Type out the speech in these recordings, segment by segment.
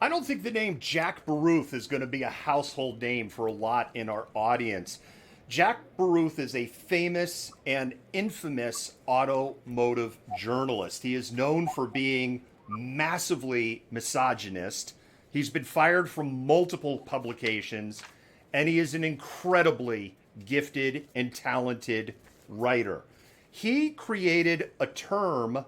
I don't think the name Jack Baruth is going to be a household name for a lot in our audience. Jack Baruth is a famous and infamous automotive journalist. He is known for being massively misogynist. He's been fired from multiple publications, and he is an incredibly gifted and talented writer. He created a term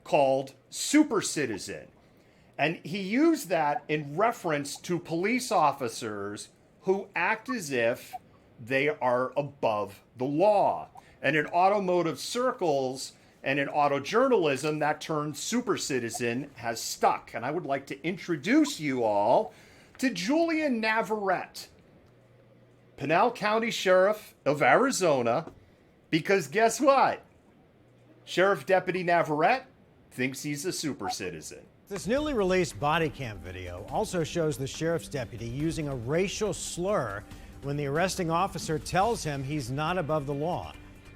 called super citizen, and he used that in reference to police officers who act as if they are above the law. And in automotive circles and in auto journalism, that term super citizen has stuck. And I would like to introduce you all to Julian Navarrette, Pinal County Sheriff of Arizona, because guess what? Sheriff Deputy Navarrette thinks he's a super citizen. This newly released body cam video also shows the sheriff's deputy using a racial slur when the arresting officer tells him he's not above the law.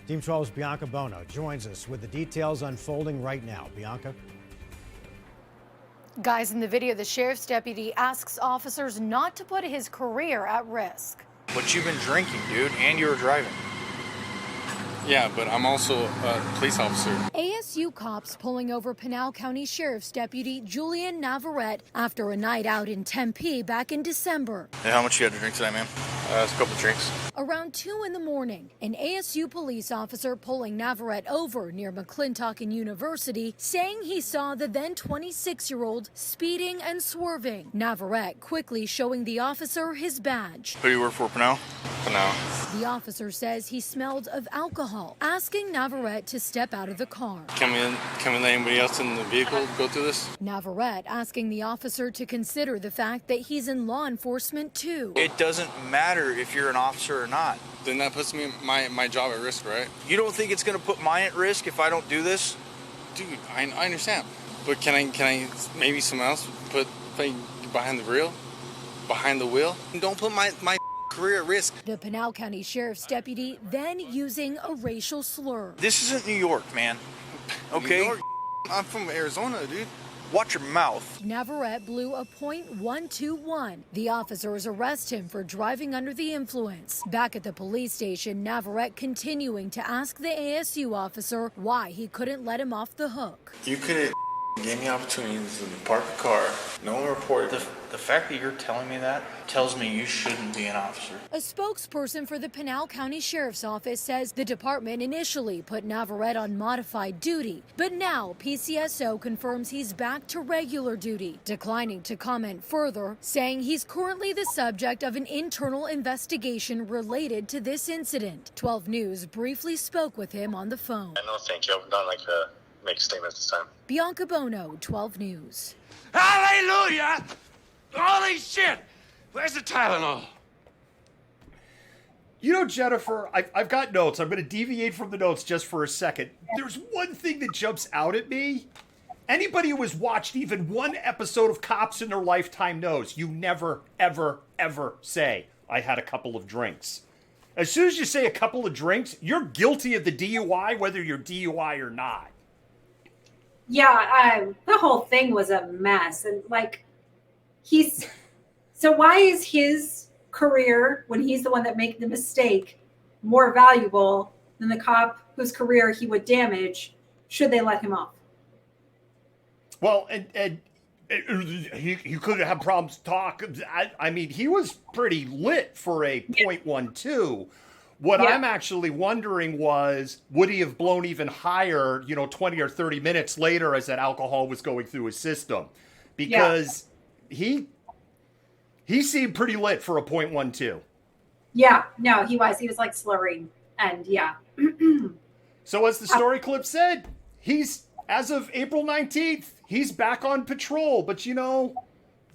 Team 12's Bianca Bono joins us with the details unfolding right now. Bianca? Guys, in the video, the sheriff's deputy asks officers not to put his career at risk. But you've been drinking, dude, and you were driving. Yeah, but I'm also a police officer. ASU cops pulling over Pinal County Sheriff's Deputy Julian Navarrette after a night out in Tempe back in December. Hey, how much you had to drink today, man? It's a couple drinks. Around 2 in the morning, an ASU police officer pulling Navarrette over near McClintock and University, saying he saw the then 26-year-old speeding and swerving. Navarrette quickly showing the officer his badge. Who do you work for, Pinal? Pinal. The officer says he smelled of alcohol, asking Navarrette to step out of the car. Can we let anybody else in the vehicle go through this? Navarrette asking the officer to consider the fact that he's in law enforcement too. It doesn't matter if you're an officer or not. Then that puts me my job at risk, right? You don't think it's going to put mine at risk if I don't do this? Dude, I understand. But can I maybe someone else put behind the wheel? Behind the wheel? Don't put my career at risk. The Pinal County Sheriff's deputy then using a racial slur. This isn't New York, man. Okay? New York? I'm from Arizona, dude. Watch your mouth. Navarrette blew a .121. The officers arrest him for driving under the influence. Back at the police station, Navarrette continuing to ask the ASU officer why he couldn't let him off the hook. You could have gave me opportunities to park the car. No one reported. The fact that you're telling me that tells me you shouldn't be an officer. A spokesperson for the Pinal County Sheriff's Office says the department initially put Navarrette on modified duty, but now PCSO confirms he's back to regular duty, declining to comment further, saying he's currently the subject of an internal investigation related to this incident. 12 News briefly spoke with him on the phone. No, thank you. I'm not make a statement this time. Bianca Bono, 12 News. Hallelujah! Holy shit! Where's the Tylenol? You know, Jennifer, I've got notes. I'm going to deviate from the notes just for a second. There's one thing that jumps out at me. Anybody who has watched even one episode of Cops in their lifetime knows you never, ever, ever say, I had a couple of drinks. As soon as you say a couple of drinks, you're guilty of the DUI, whether you're DUI or not. Yeah, the whole thing was a mess. And so why is his career, when he's the one that made the mistake, more valuable than the cop whose career he would damage? Should they let him off? Well, and he could have problems talk. I mean, he was pretty lit for a .12. What I'm actually wondering was, would he have blown even higher, 20 or 30 minutes later as that alcohol was going through his system? Because he seemed pretty lit for a .12. Yeah, no, he was. He was like slurring. And So as the story clip said, he's, as of April 19th, he's back on patrol. But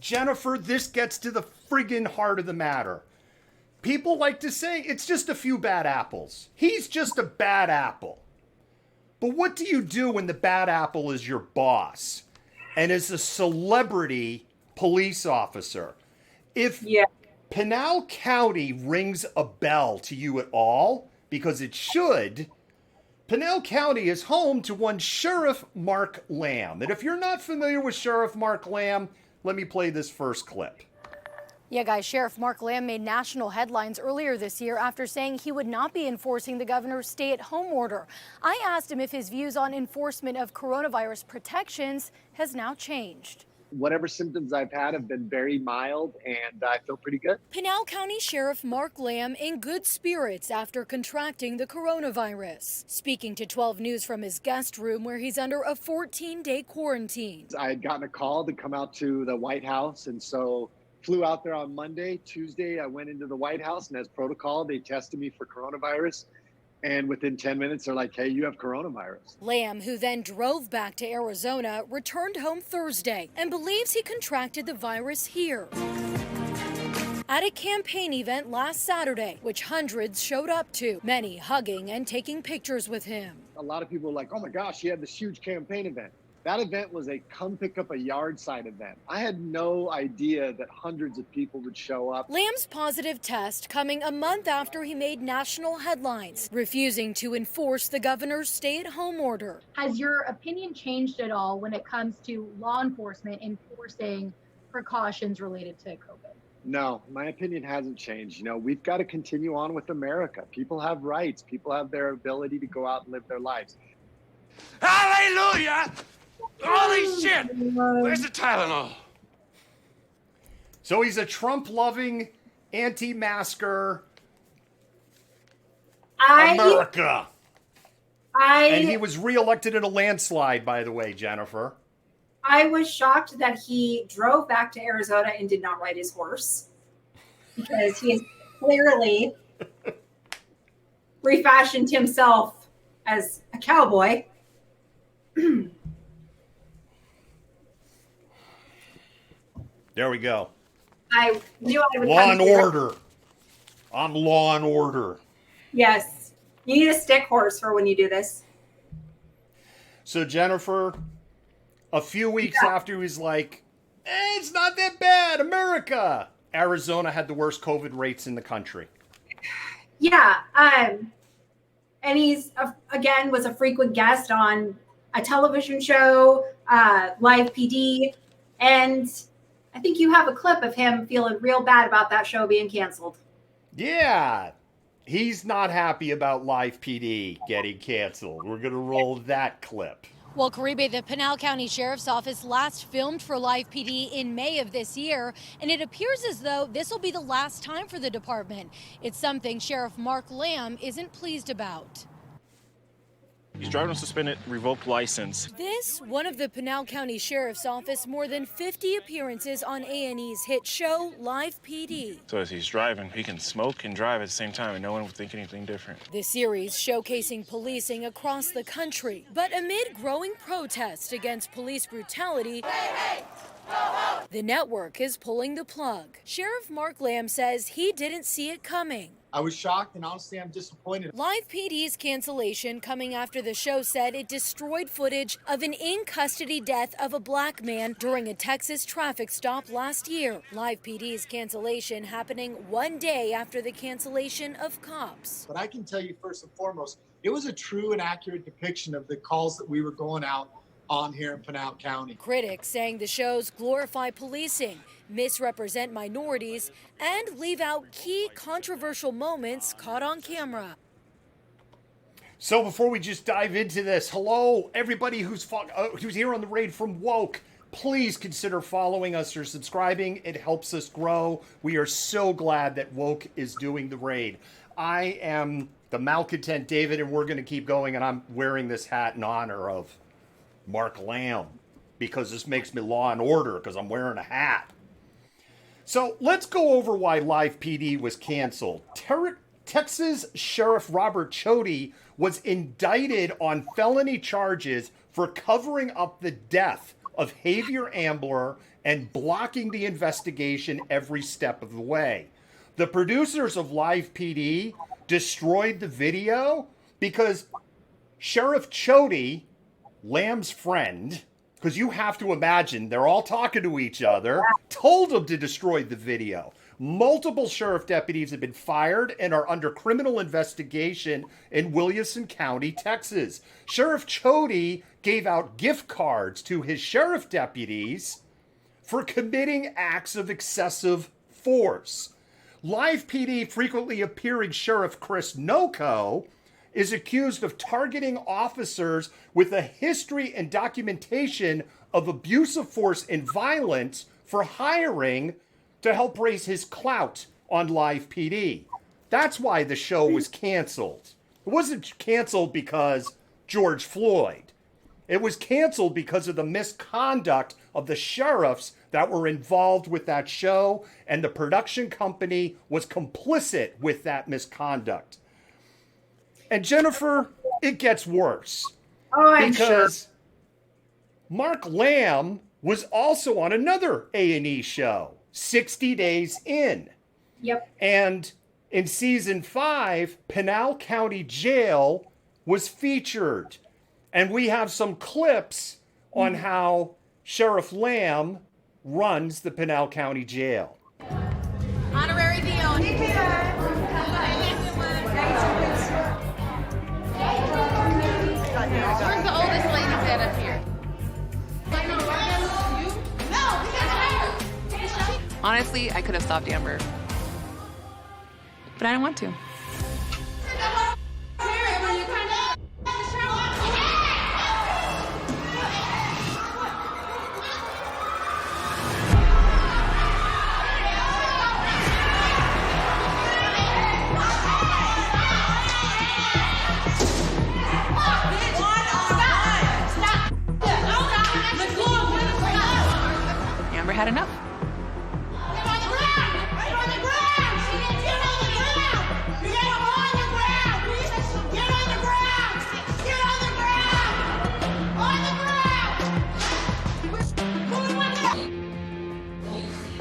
Jennifer, this gets to the friggin' heart of the matter. People like to say it's just a few bad apples. He's just a bad apple. But what do you do when the bad apple is your boss and is a celebrity police officer? If Pinal County rings a bell to you at all, because it should, Pinal County is home to one Sheriff Mark Lamb. And if you're not familiar with Sheriff Mark Lamb, Let me play this first clip. Yeah, guys, Sheriff Mark Lamb made national headlines earlier this year after saying he would not be enforcing the governor's stay-at-home order. I asked him if his views on enforcement of coronavirus protections has now changed. Whatever symptoms I've had have been very mild, and I feel pretty good. Pinal County Sheriff Mark Lamb in good spirits after contracting the coronavirus. Speaking to 12 News from his guest room where he's under a 14-day quarantine. I had gotten a call to come out to the White House, and so flew out there on Monday. Tuesday, I went into the White House, and as protocol, they tested me for coronavirus. And within 10 minutes, they're like, hey, you have coronavirus. Lamb, who then drove back to Arizona, returned home Thursday and believes he contracted the virus here at a campaign event last Saturday, which hundreds showed up to, many hugging and taking pictures with him. A lot of people were like, oh my gosh, he had this huge campaign event. That event was a come pick up a yard sign event. I had no idea that hundreds of people would show up. Lamb's positive test coming a month after he made national headlines, refusing to enforce the governor's stay-at-home order. Has your opinion changed at all when it comes to law enforcement enforcing precautions related to COVID? No, my opinion hasn't changed. You know, we've got to continue on with America. People have rights. People have their ability to go out and live their lives. Hallelujah! Holy shit! Where's the Tylenol? So he's a Trump-loving, anti-masker America. And he was reelected in a landslide, by the way, Jennifer. I was shocked that he drove back to Arizona and did not ride his horse, because he has clearly refashioned himself as a cowboy. There we go. I knew I would. Law and order. I'm law and order. Yes. You need a stick horse for when you do this. So, Jennifer, a few weeks after he was like, it's not that bad, America, Arizona had the worst COVID rates in the country. Yeah. And he's, again, was a frequent guest on a television show, Live PD. And I think you have a clip of him feeling real bad about that show being canceled. Yeah. He's not happy about Live PD getting canceled. We're going to roll that clip. Well, Caribe, the Pinal County Sheriff's Office last filmed for Live PD in May of this year, and it appears as though this will be the last time for the department. It's something Sheriff Mark Lamb isn't pleased about. He's driving a suspended, revoked license. This, one of the Pinal County Sheriff's Office more than 50 appearances on A&E's hit show, Live PD. So as he's driving, he can smoke and drive at the same time, and no one would think anything different. The series showcasing policing across the country. But amid growing protest against police brutality, the network is pulling the plug. Sheriff Mark Lamb says he didn't see it coming. I was shocked, and honestly, I'm disappointed. Live PD's cancellation coming after the show said it destroyed footage of an in-custody death of a black man during a Texas traffic stop last year. Live PD's cancellation happening one day after the cancellation of Cops. But I can tell you first and foremost, it was a true and accurate depiction of the calls that we were going out on here in Pinal County. Critics saying the shows glorify policing, misrepresent minorities, and leave out key controversial moments caught on camera. So before we just dive into this, hello, everybody who's here on the raid from Woke. Please consider following us or subscribing. It helps us grow. We are so glad that Woke is doing the raid. I am the malcontent David, and we're going to keep going, and I'm wearing this hat in honor of Mark Lamb, because this makes me law and order, because I'm wearing a hat. So let's go over why Live PD was canceled. Texas Sheriff Robert Chody was indicted on felony charges for covering up the death of Javier Ambler and blocking the investigation every step of the way. The producers of Live PD destroyed the video because Sheriff Chody, Lamb's friend, because you have to imagine they're all talking to each other, told him to destroy the video. Multiple sheriff deputies have been fired and are under criminal investigation in Williamson County, Texas. Sheriff Chody gave out gift cards to his sheriff deputies for committing acts of excessive force. Live PD frequently appearing Sheriff Chris Noco is accused of targeting officers with a history and documentation of abuse of force and violence for hiring to help raise his clout on Live PD. That's why the show was canceled. It wasn't canceled because George Floyd. It was canceled because of the misconduct of the sheriffs that were involved with that show, and the production company was complicit with that misconduct. And Jennifer, it gets worse. Oh, I'm because sure. Mark Lamb was also on another A&E show, 60 Days In. Yep. And in season 5, Pinal County Jail was featured. And we have some clips on how Sheriff Lamb runs the Pinal County Jail. Honorary Dion. Where's the oldest lady bed up here? Honestly, I could have stopped Amber, but I didn't want to. Amber had enough.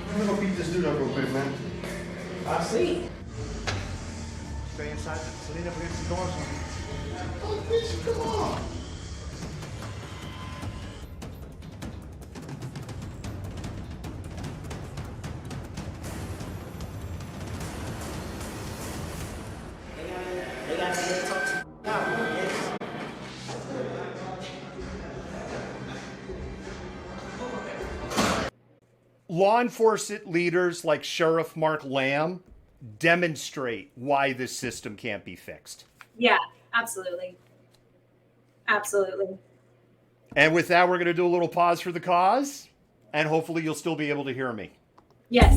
I'm gonna go beat this dude up real quick, man. I see. Stay inside. Lean up against the door or something. Oh, bitch, come on. Law enforcement leaders like Sheriff Mark Lamb demonstrate why this system can't be fixed. Yeah, absolutely. Absolutely. And with that, we're going to do a little pause for the cause, and hopefully you'll still be able to hear me. Yes.